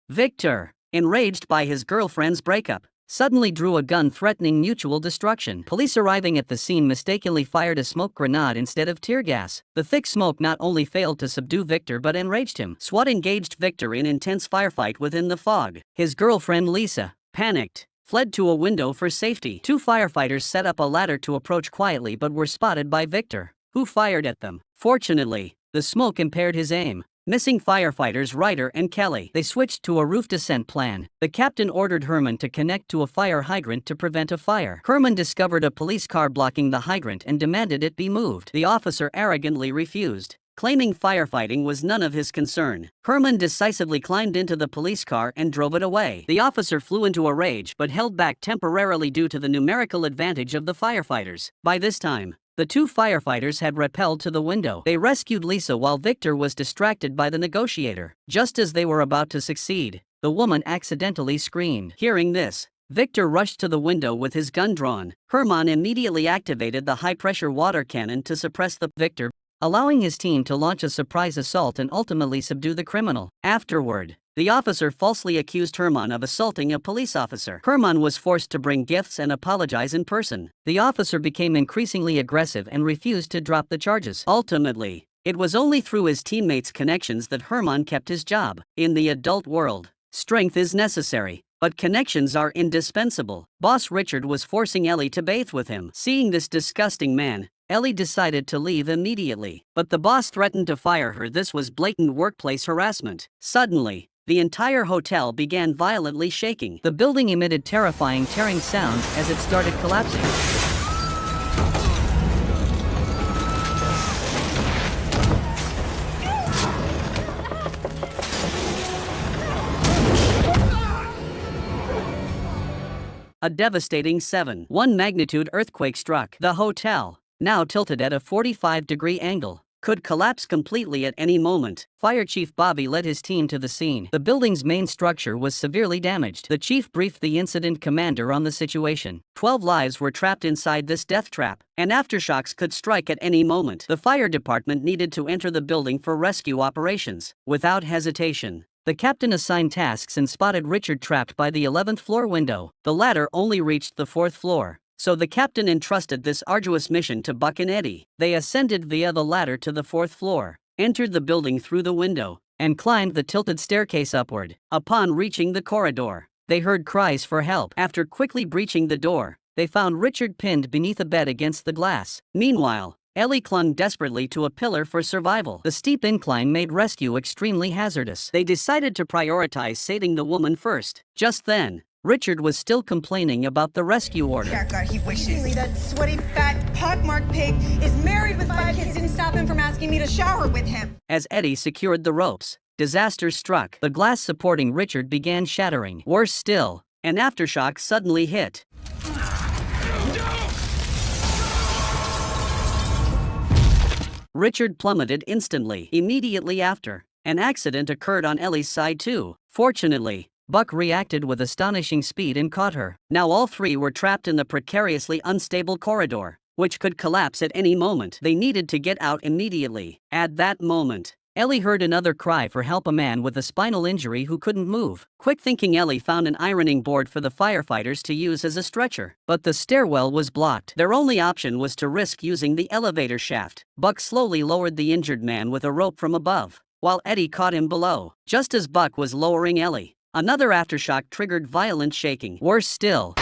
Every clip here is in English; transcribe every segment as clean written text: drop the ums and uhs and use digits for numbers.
Victor, enraged by his girlfriend's breakup, suddenly drew a gun threatening mutual destruction. Police arriving at the scene mistakenly fired a smoke grenade instead of tear gas. The thick smoke not only failed to subdue Victor but enraged him. SWAT engaged Victor in intense firefight within the fog. His girlfriend Lisa, panicked, fled to a window for safety. Two firefighters set up a ladder to approach quietly but were spotted by Victor, who fired at them. Fortunately, the smoke impaired his aim, missing firefighters Ryder and Kelly. They switched to a roof descent plan. The captain ordered Herman to connect to a fire hydrant to prevent a fire. Herman discovered a police car blocking the hydrant and demanded it be moved. The officer arrogantly refused, claiming firefighting was none of his concern. Herman decisively climbed into the police car and drove it away. The officer flew into a rage but held back temporarily due to the numerical advantage of the firefighters. By this time, the two firefighters had rappelled to the window. They rescued Lisa while Victor was distracted by the negotiator. Just as they were about to succeed, the woman accidentally screamed. Hearing this, Victor rushed to the window with his gun drawn. Herman immediately activated the high-pressure water cannon to suppress the Victor, allowing his team to launch a surprise assault and ultimately subdue the criminal. Afterward, the officer falsely accused Herman of assaulting a police officer. Herman was forced to bring gifts and apologize in person. The officer became increasingly aggressive and refused to drop the charges. Ultimately, it was only through his teammates' connections that Herman kept his job. In the adult world, strength is necessary, but connections are indispensable. Boss Richard was forcing Ellie to bathe with him. Seeing this disgusting man, Ellie decided to leave immediately, but the boss threatened to fire her. This was blatant workplace harassment. Suddenly, the entire hotel began violently shaking. The building emitted terrifying tearing sounds as it started collapsing. A devastating 7.1 magnitude earthquake struck. The hotel, now tilted at a 45-degree angle, could collapse completely at any moment. Fire Chief Bobby led his team to the scene. The building's main structure was severely damaged. The chief briefed the incident commander on the situation. 12 lives were trapped inside this death trap, and aftershocks could strike at any moment. The fire department needed to enter the building for rescue operations. Without hesitation, the captain assigned tasks and spotted Richard trapped by the 11th floor window. The ladder only reached the 4th floor, so the captain entrusted this arduous mission to Buck and Eddie. They ascended via the ladder to the 4th floor, entered the building through the window, and climbed the tilted staircase upward. Upon reaching the corridor, they heard cries for help. After quickly breaching the door, they found Richard pinned beneath a bed against the glass. Meanwhile, Ellie clung desperately to a pillar for survival. The steep incline made rescue extremely hazardous. They decided to prioritize saving the woman first. Just then, Richard was still complaining about the rescue order. Yeah, God, he wishes. That sweaty, fat, pockmarked pig is married with 5 kids. Didn't stop him from asking me to shower with him. As Eddie secured the ropes, disaster struck. The glass supporting Richard began shattering. Worse still, an aftershock suddenly hit. Richard plummeted instantly. Immediately after, an accident occurred on Ellie's side too. Fortunately, Buck reacted with astonishing speed and caught her. Now all three were trapped in the precariously unstable corridor, which could collapse at any moment. They needed to get out immediately. At that moment, Ellie heard another cry for help, a man with a spinal injury who couldn't move. Quick thinking, Ellie found an ironing board for the firefighters to use as a stretcher. But the stairwell was blocked. Their only option was to risk using the elevator shaft. Buck slowly lowered the injured man with a rope from above, while Eddie caught him below. Just as Buck was lowering Ellie, another aftershock triggered violent shaking. Worse still,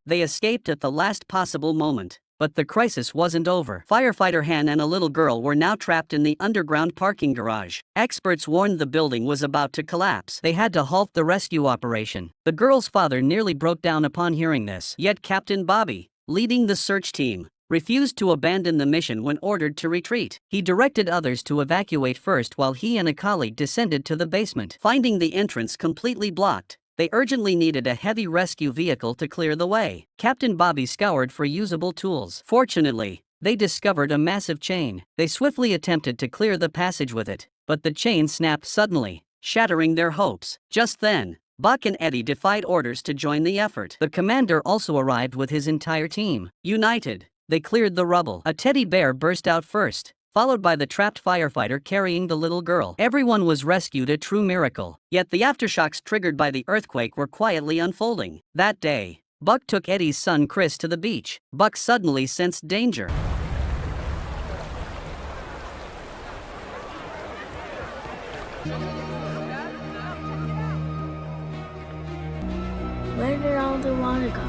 they escaped at the last possible moment. But the crisis wasn't over. Firefighter Han and a little girl were now trapped in the underground parking garage. Experts warned the building was about to collapse. They had to halt the rescue operation. The girl's father nearly broke down upon hearing this. Yet Captain Bobby, leading the search team, refused to abandon the mission when ordered to retreat. He directed others to evacuate first while he and a colleague descended to the basement. Finding the entrance completely blocked, they urgently needed a heavy rescue vehicle to clear the way. Captain Bobby scoured for usable tools. Fortunately, they discovered a massive chain. They swiftly attempted to clear the passage with it, but the chain snapped suddenly, shattering their hopes. Just then, Buck and Eddie defied orders to join the effort. The commander also arrived with his entire team. United, they cleared the rubble. A teddy bear burst out first, followed by the trapped firefighter carrying the little girl. Everyone was rescued, a true miracle. Yet the aftershocks triggered by the earthquake were quietly unfolding. That day, Buck took Eddie's son Chris to the beach. Buck suddenly sensed danger. Where did all the water go?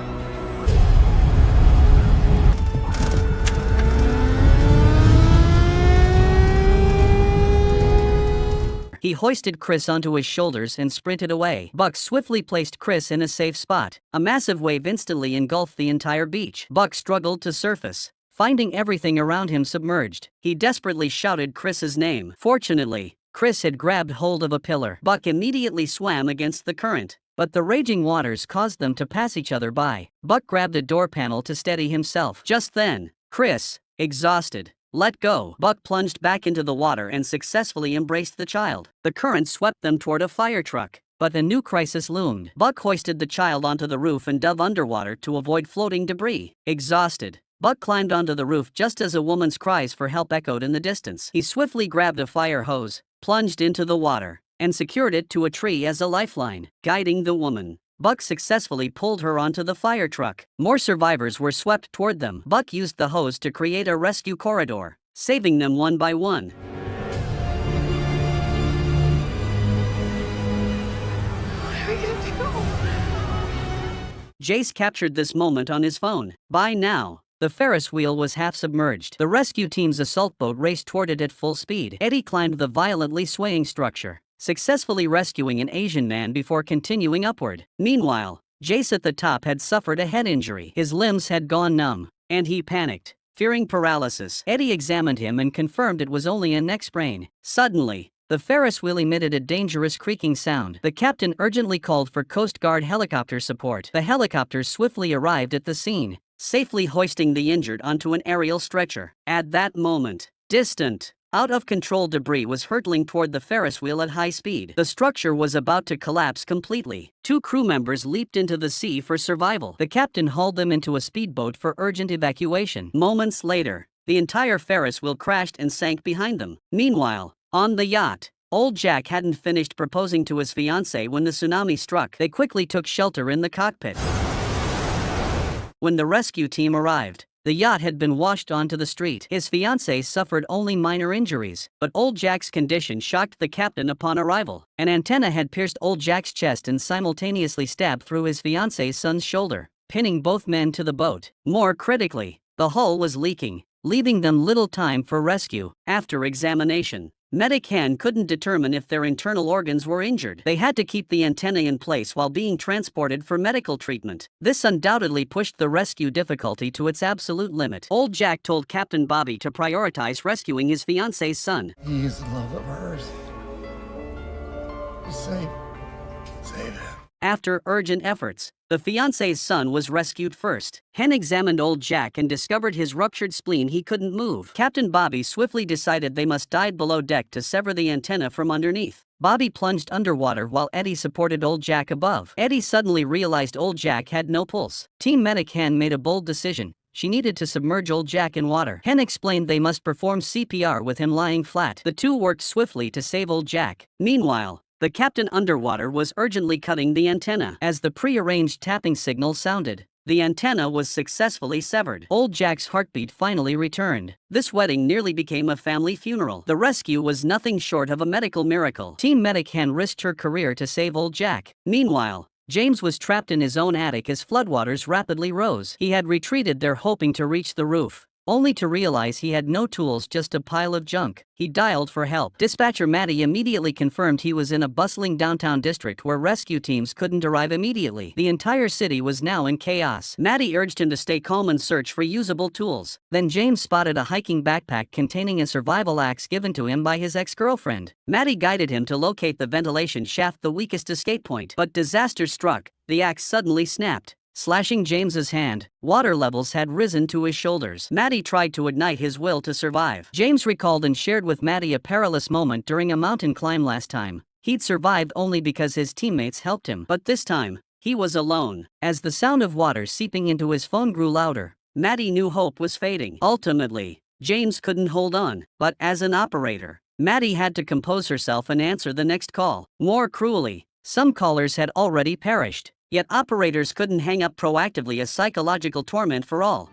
He hoisted Chris onto his shoulders and sprinted away. Buck swiftly placed Chris in a safe spot. A massive wave instantly engulfed the entire beach. Buck struggled to surface, finding everything around him submerged. He desperately shouted Chris's name. Fortunately, Chris had grabbed hold of a pillar. Buck immediately swam against the current, but the raging waters caused them to pass each other by. Buck grabbed a door panel to steady himself. Just then, Chris, exhausted, let go. Buck plunged back into the water and successfully embraced the child. The current swept them toward a fire truck, but a new crisis loomed. Buck hoisted the child onto the roof and dove underwater to avoid floating debris. Exhausted, Buck climbed onto the roof just as a woman's cries for help echoed in the distance. He swiftly grabbed a fire hose, plunged into the water, and secured it to a tree as a lifeline. Guiding the woman, Buck successfully pulled her onto the fire truck. More survivors were swept toward them. Buck used the hose to create a rescue corridor, saving them one by one. What are we gonna do? Jace captured this moment on his phone. By now, the Ferris wheel was half submerged. The rescue team's assault boat raced toward it at full speed. Eddie climbed the violently swaying structure, successfully rescuing an Asian man before continuing upward. Meanwhile, Jace at the top had suffered a head injury. His limbs had gone numb, and he panicked, fearing paralysis. Eddie examined him and confirmed it was only a neck sprain. Suddenly, the Ferris wheel emitted a dangerous creaking sound. The captain urgently called for Coast Guard helicopter support. The helicopters swiftly arrived at the scene, safely hoisting the injured onto an aerial stretcher. At that moment, distant, out-of-control debris was hurtling toward the Ferris wheel at high speed. The structure was about to collapse completely. 2 crew members leaped into the sea for survival. The captain hauled them into a speedboat for urgent evacuation. Moments later, the entire Ferris wheel crashed and sank behind them. Meanwhile, on the yacht, old Jack hadn't finished proposing to his fiancée when the tsunami struck. They quickly took shelter in the cockpit. When the rescue team arrived, the yacht had been washed onto the street. His fiancée suffered only minor injuries, but old Jack's condition shocked the captain upon arrival. An antenna had pierced old Jack's chest and simultaneously stabbed through his fiancée's son's shoulder, pinning both men to the boat. More critically, the hull was leaking, leaving them little time for rescue. After examination, Medic Han couldn't determine if their internal organs were injured. They had to keep the antenna in place while being transported for medical treatment. This undoubtedly pushed the rescue difficulty to its absolute limit. Old Jack told Captain Bobby to prioritize rescuing his fiancée's son. He is the love of hers. Save him. After urgent efforts, the fiancée's son was rescued first. Hen examined old Jack and discovered his ruptured spleen. He couldn't move. Captain Bobby swiftly decided they must dive below deck to sever the antenna from underneath. Bobby plunged underwater while Eddie supported old Jack above. Eddie suddenly realized old Jack had no pulse. Team Medic Hen made a bold decision. She needed to submerge old Jack in water. Hen explained they must perform CPR with him lying flat. The two worked swiftly to save old Jack. Meanwhile, the captain underwater was urgently cutting the antenna. As the pre-arranged tapping signal sounded, the antenna was successfully severed. Old Jack's heartbeat finally returned. This wedding nearly became a family funeral. The rescue was nothing short of a medical miracle. Team Medic Hen risked her career to save old Jack. Meanwhile, James was trapped in his own attic as floodwaters rapidly rose. He had retreated there hoping to reach the roof, only to realize he had no tools, just a pile of junk. He dialed for help. Dispatcher Matty immediately confirmed he was in a bustling downtown district where rescue teams couldn't arrive immediately. The entire city was now in chaos. Matty urged him to stay calm and search for usable tools. Then James spotted a hiking backpack containing a survival axe given to him by his ex-girlfriend. Matty guided him to locate the ventilation shaft, the weakest escape point. But disaster struck. The axe suddenly snapped, slashing James's hand. Water levels had risen to his shoulders. Matty tried to ignite his will to survive. James recalled and shared with Matty a perilous moment during a mountain climb last time. He'd survived only because his teammates helped him. But this time, he was alone. As the sound of water seeping into his phone grew louder, Maddie knew hope was fading. Ultimately, James couldn't hold on, but as an operator, Maddie had to compose herself and answer the next call. More cruelly, some callers had already perished, yet operators couldn't hang up proactively, a psychological torment for all.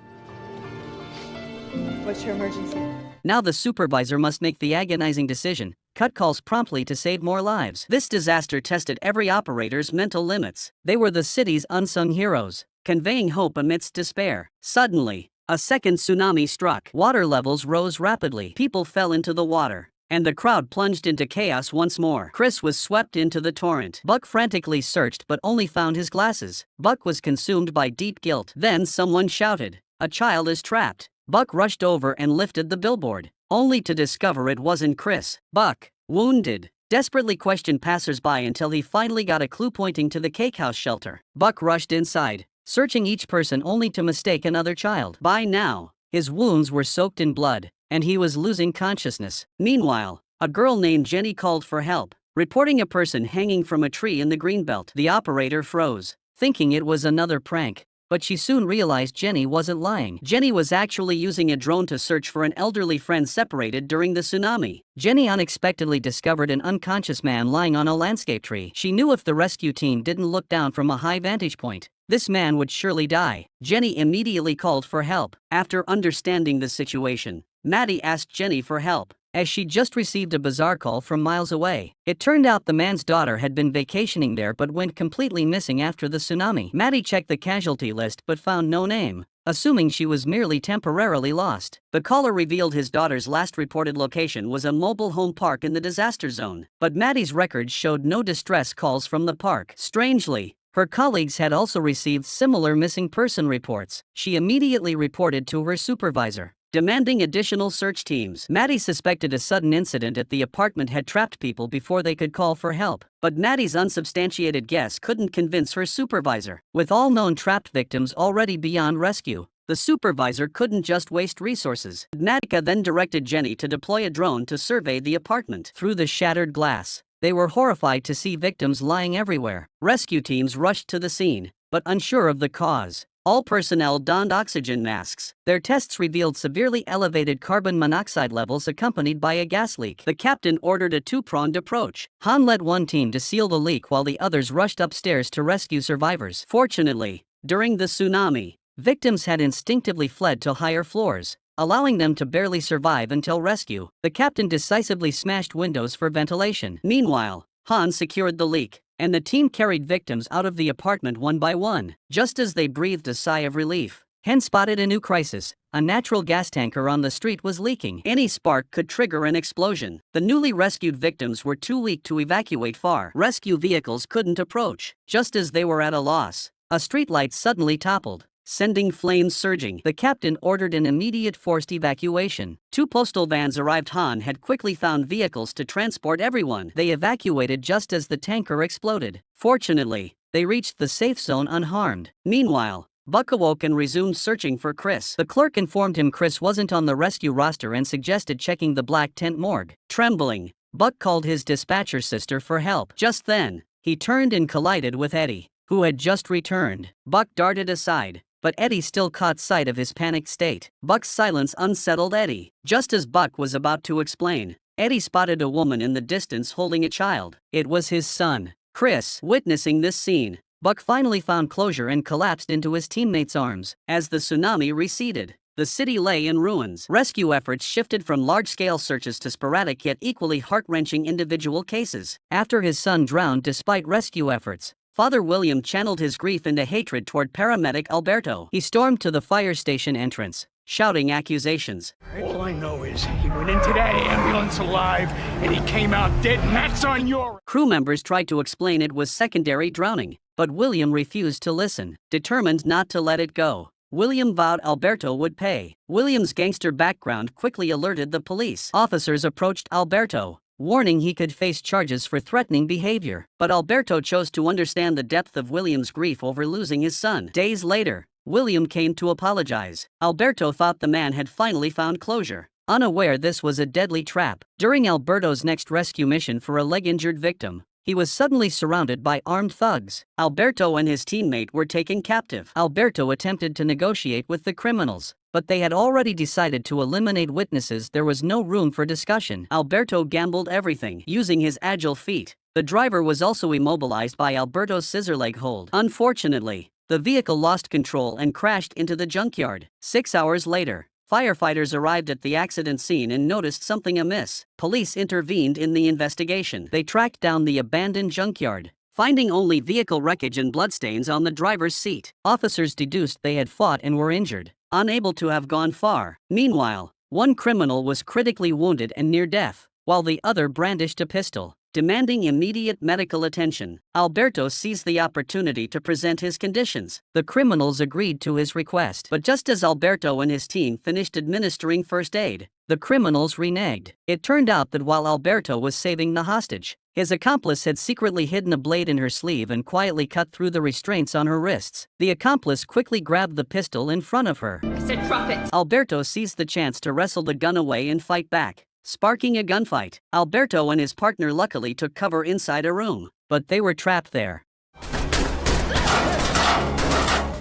What's your emergency? Now the supervisor must make the agonizing decision, cut calls promptly to save more lives. This disaster tested every operator's mental limits. They were the city's unsung heroes, conveying hope amidst despair. Suddenly, a second tsunami struck. Water levels rose rapidly. People fell into the water, and the crowd plunged into chaos once more. Chris was swept into the torrent. Buck frantically searched but only found his glasses. Buck was consumed by deep guilt. Then someone shouted, "A child is trapped." Buck rushed over and lifted the billboard, only to discover it wasn't Chris. Buck, wounded, desperately questioned passersby until he finally got a clue pointing to the cakehouse shelter. Buck rushed inside, searching each person only to mistake another child. By now, his wounds were soaked in blood, and he was losing consciousness. Meanwhile, a girl named Jenny called for help, reporting a person hanging from a tree in the greenbelt. The operator froze, thinking it was another prank. But she soon realized Jenny wasn't lying. Jenny was actually using a drone to search for an elderly friend separated during the tsunami. Jenny unexpectedly discovered an unconscious man lying on a landscape tree. She knew if the rescue team didn't look down from a high vantage point, this man would surely die. Jenny immediately called for help. After understanding the situation, Maddie asked Jenny for help, as she just received a bizarre call from miles away. It turned out the man's daughter had been vacationing there but went completely missing after the tsunami. Maddie checked the casualty list but found no name, assuming she was merely temporarily lost. The caller revealed his daughter's last reported location was a mobile home park in the disaster zone, but Maddie's records showed no distress calls from the park. Strangely, her colleagues had also received similar missing person reports. She immediately reported to her supervisor, demanding additional search teams. Maddie suspected a sudden incident at the apartment had trapped people before they could call for help. But Maddie's unsubstantiated guess couldn't convince her supervisor. With all known trapped victims already beyond rescue, the supervisor couldn't just waste resources. Maddie then directed Jenny to deploy a drone to survey the apartment. Through the shattered glass, they were horrified to see victims lying everywhere. Rescue teams rushed to the scene, but unsure of the cause. All personnel donned oxygen masks. Their tests revealed severely elevated carbon monoxide levels accompanied by a gas leak. The captain ordered a two-pronged approach. Han led one team to seal the leak while the others rushed upstairs to rescue survivors. Fortunately, during the tsunami, victims had instinctively fled to higher floors, allowing them to barely survive until rescue. The captain decisively smashed windows for ventilation. Meanwhile, Han secured the leak, and the team carried victims out of the apartment one by one. Just as they breathed a sigh of relief, Han spotted a new crisis. A natural gas tanker on the street was leaking. Any spark could trigger an explosion. The newly rescued victims were too weak to evacuate far. Rescue vehicles couldn't approach. Just as they were at a loss, a streetlight suddenly toppled, sending flames surging. The captain ordered an immediate forced evacuation. Two postal vans arrived. Han had quickly found vehicles to transport everyone. They evacuated just as the tanker exploded. Fortunately, they reached the safe zone unharmed. Meanwhile, Buck awoke and resumed searching for Chris. The clerk informed him Chris wasn't on the rescue roster and suggested checking the black tent morgue. Trembling, Buck called his dispatcher sister for help. Just then, he turned and collided with Eddie, who had just returned. Buck darted aside, but Eddie still caught sight of his panicked state. Buck's silence unsettled Eddie. Just as Buck was about to explain, Eddie spotted a woman in the distance holding a child. It was his son, Chris. Witnessing this scene, Buck finally found closure and collapsed into his teammates' arms. As the tsunami receded, the city lay in ruins. Rescue efforts shifted from large-scale searches to sporadic yet equally heart-wrenching individual cases. After his son drowned despite rescue efforts, Father William channeled his grief into hatred toward paramedic Alberto. He stormed to the fire station entrance, shouting accusations. All I know is he went into that ambulance alive and he came out dead, and that's on your... Crew members tried to explain it was secondary drowning, but William refused to listen. Determined not to let it go, William vowed Alberto would pay. William's gangster background quickly alerted the police. Officers approached Alberto, warning he could face charges for threatening behavior. But Alberto chose to understand the depth of William's grief over losing his son. Days later, William came to apologize. Alberto thought the man had finally found closure, unaware this was a deadly trap. During Alberto's next rescue mission for a leg-injured victim, he was suddenly surrounded by armed thugs. Alberto and his teammate were taken captive. Alberto attempted to negotiate with the criminals, but they had already decided to eliminate witnesses. There was no room for discussion. Alberto gambled everything, using his agile feet. The driver was also immobilized by Alberto's scissor leg hold. Unfortunately, the vehicle lost control and crashed into the junkyard. 6 hours later, firefighters arrived at the accident scene and noticed something amiss. Police intervened in the investigation. They tracked down the abandoned junkyard, finding only vehicle wreckage and bloodstains on the driver's seat. Officers deduced they had fought and were injured, unable to have gone far. Meanwhile, one criminal was critically wounded and near death, while the other brandished a pistol, demanding immediate medical attention. Alberto seized the opportunity to present his conditions. The criminals agreed to his request, but just as Alberto and his team finished administering first aid, the criminals reneged. It turned out that while Alberto was saving the hostage, his accomplice had secretly hidden a blade in her sleeve and quietly cut through the restraints on her wrists. The accomplice quickly grabbed the pistol in front of her. I said drop it. Alberto seized the chance to wrestle the gun away and fight back, sparking a gunfight. Alberto and his partner luckily took cover inside a room, but they were trapped there.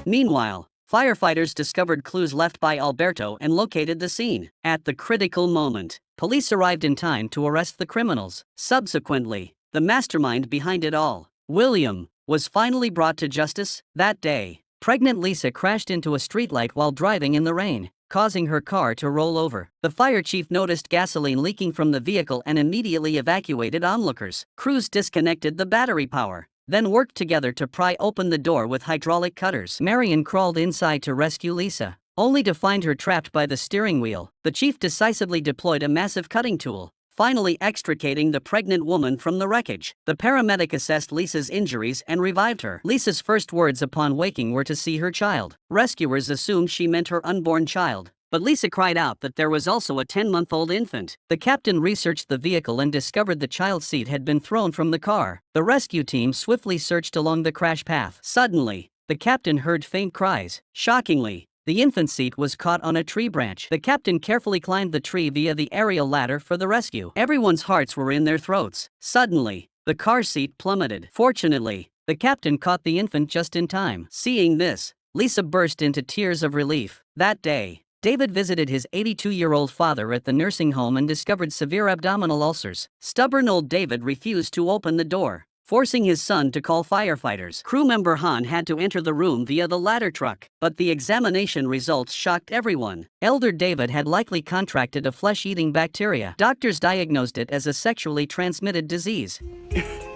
Meanwhile, firefighters discovered clues left by Alberto and located the scene. At the critical moment, police arrived in time to arrest the criminals. Subsequently, the mastermind behind it all, William, was finally brought to justice. That day, pregnant Lisa crashed into a streetlight while driving in the rain, causing her car to roll over. The fire chief noticed gasoline leaking from the vehicle and immediately evacuated onlookers. Crews disconnected the battery power, then worked together to pry open the door with hydraulic cutters. Marion crawled inside to rescue Lisa, only to find her trapped by the steering wheel. The chief decisively deployed a massive cutting tool, finally extricating the pregnant woman from the wreckage. The paramedic assessed Lisa's injuries and revived her. Lisa's first words upon waking were to see her child. Rescuers assumed she meant her unborn child, but Lisa cried out that there was also a 10-month-old infant. The captain researched the vehicle and discovered the child's seat had been thrown from the car. The rescue team swiftly searched along the crash path. Suddenly, the captain heard faint cries. Shockingly, the infant seat was caught on a tree branch. The captain carefully climbed the tree via the aerial ladder for the rescue. Everyone's hearts were in their throats. Suddenly, the car seat plummeted. Fortunately, the captain caught the infant just in time. Seeing this, Lisa burst into tears of relief. That day, David visited his 82-year-old father at the nursing home and discovered severe abdominal ulcers. Stubborn old David refused to open the door, forcing his son to call firefighters. Crew member Han had to enter the room via the ladder truck, but the examination results shocked everyone. Elder David had likely contracted a flesh-eating bacteria. Doctors diagnosed it as a sexually transmitted disease.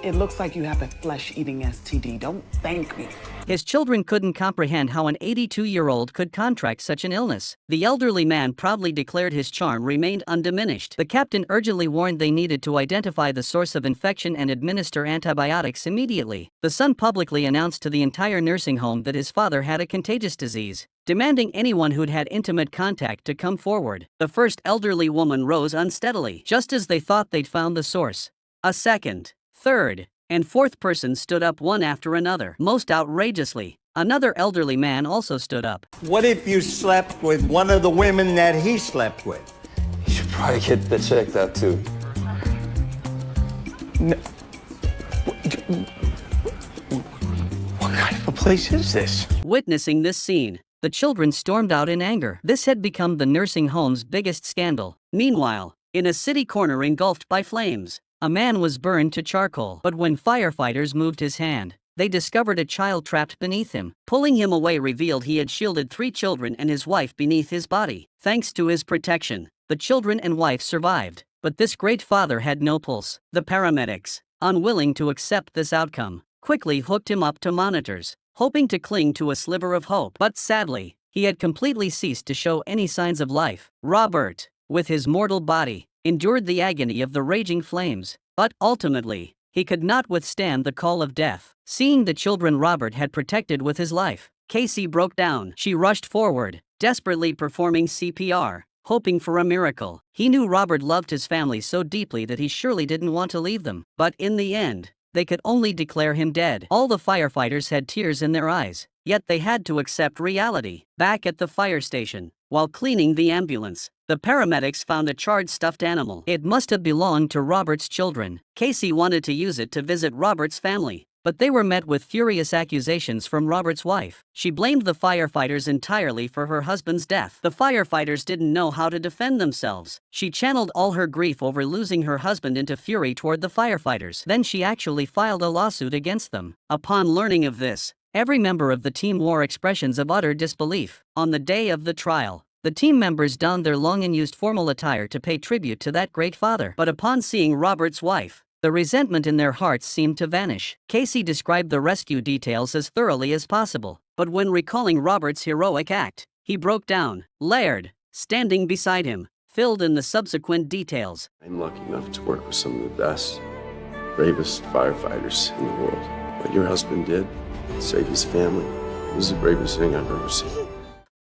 It looks like you have a flesh-eating STD. Don't thank me. His children couldn't comprehend how an 82-year-old could contract such an illness. The elderly man proudly declared his charm remained undiminished. The captain urgently warned they needed to identify the source of infection and administer antibiotics immediately. The son publicly announced to the entire nursing home that his father had a contagious disease, demanding anyone who'd had intimate contact to come forward. The first elderly woman rose unsteadily. Just as they thought they'd found the source, a second, third, and fourth person stood up one after another. Most outrageously, another elderly man also stood up. What if you slept with one of the women that he slept with? You should probably get that checked out too. No. What kind of a place is this? Witnessing this scene, the children stormed out in anger. This had become the nursing home's biggest scandal. Meanwhile, in a city corner engulfed by flames, a man was burned to charcoal. But when firefighters moved his hand, they discovered a child trapped beneath him. Pulling him away revealed he had shielded 3 children and his wife beneath his body. Thanks to his protection, the children and wife survived, but this great father had no pulse. The paramedics, unwilling to accept this outcome, quickly hooked him up to monitors, hoping to cling to a sliver of hope. But sadly, he had completely ceased to show any signs of life. Robert, with his mortal body, endured the agony of the raging flames, but ultimately, he could not withstand the call of death. Seeing the children Robert had protected with his life, Casey broke down. She rushed forward, desperately performing CPR, hoping for a miracle. He knew Robert loved his family so deeply that he surely didn't want to leave them. But in the end, they could only declare him dead. All the firefighters had tears in their eyes, yet they had to accept reality. Back at the fire station, while cleaning the ambulance, The paramedics found a charred stuffed animal. It must have belonged to Robert's children. Casey wanted to use it to visit Robert's family, but they were met with furious accusations from Robert's wife. She blamed the firefighters entirely for her husband's death. The firefighters didn't know how to defend themselves. She channeled all her grief over losing her husband into fury toward the firefighters. Then she actually filed a lawsuit against them. Upon learning of this, every member of the team wore expressions of utter disbelief. On the day of the trial, the team members donned their long and used formal attire to pay tribute to that great father. But upon seeing Robert's wife, the resentment in their hearts seemed to vanish. Casey described the rescue details as thoroughly as possible, but when recalling Robert's heroic act, he broke down. Laird, standing beside him, filled in the subsequent details. I'm lucky enough to work with some of the best, bravest firefighters in the world. What your husband did, save his family, was the bravest thing I've ever seen.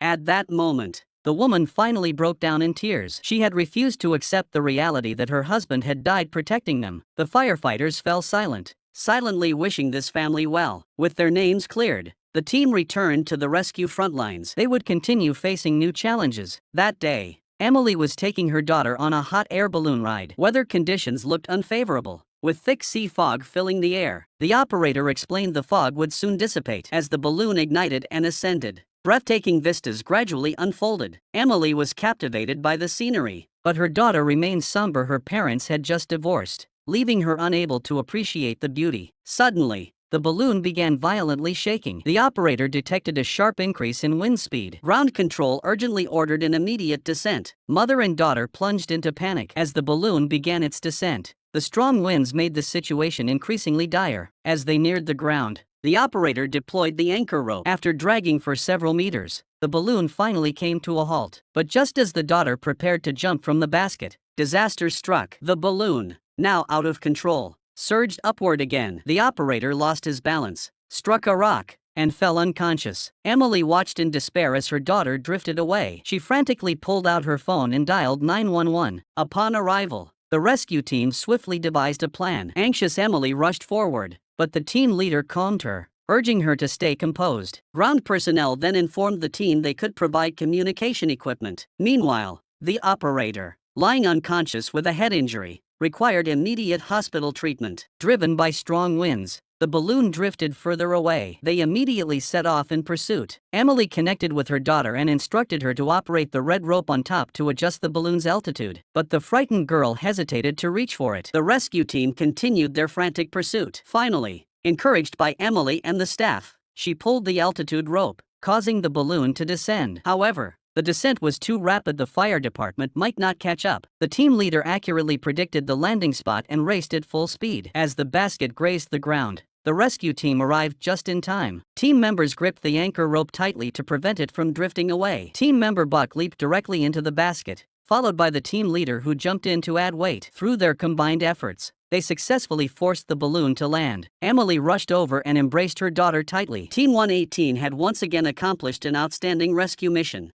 At that moment, the woman finally broke down in tears. She had refused to accept the reality that her husband had died protecting them. The firefighters fell silent, silently wishing this family well. With their names cleared, the team returned to the rescue front lines. They would continue facing new challenges. That day, Emily was taking her daughter on a hot air balloon ride. Weather conditions looked unfavorable, with thick sea fog filling the air. The operator explained the fog would soon dissipate as the balloon ignited and ascended. Breathtaking vistas gradually unfolded. Emily was captivated by the scenery, but her daughter remained somber. Her parents had just divorced, leaving her unable to appreciate the beauty. Suddenly, the balloon began violently shaking. The operator detected a sharp increase in wind speed. Ground control urgently ordered an immediate descent. Mother and daughter plunged into panic as the balloon began its descent. The strong winds made the situation increasingly dire. As they neared the ground, the operator deployed the anchor rope. After dragging for several meters, the balloon finally came to a halt. But just as the daughter prepared to jump from the basket, disaster struck. The balloon, now out of control, surged upward again. The operator lost his balance, struck a rock, and fell unconscious. Emily watched in despair as her daughter drifted away. She frantically pulled out her phone and dialed 911. Upon arrival, the rescue team swiftly devised a plan. Anxious Emily rushed forward, but the team leader calmed her, urging her to stay composed. Ground personnel then informed the team they could provide communication equipment. Meanwhile, the operator, lying unconscious with a head injury, required immediate hospital treatment. Driven by strong winds, the balloon drifted further away. They immediately set off in pursuit. Emily connected with her daughter and instructed her to operate the red rope on top to adjust the balloon's altitude. But the frightened girl hesitated to reach for it. The rescue team continued their frantic pursuit. Finally, encouraged by Emily and the staff, she pulled the altitude rope, causing the balloon to descend. However, the descent was too rapid. The fire department might not catch up. The team leader accurately predicted the landing spot and raced at full speed. As the basket grazed the ground, the rescue team arrived just in time. Team members gripped the anchor rope tightly to prevent it from drifting away. Team member Buck leaped directly into the basket, followed by the team leader who jumped in to add weight. Through their combined efforts, they successfully forced the balloon to land. Emily rushed over and embraced her daughter tightly. Team 118 had once again accomplished an outstanding rescue mission.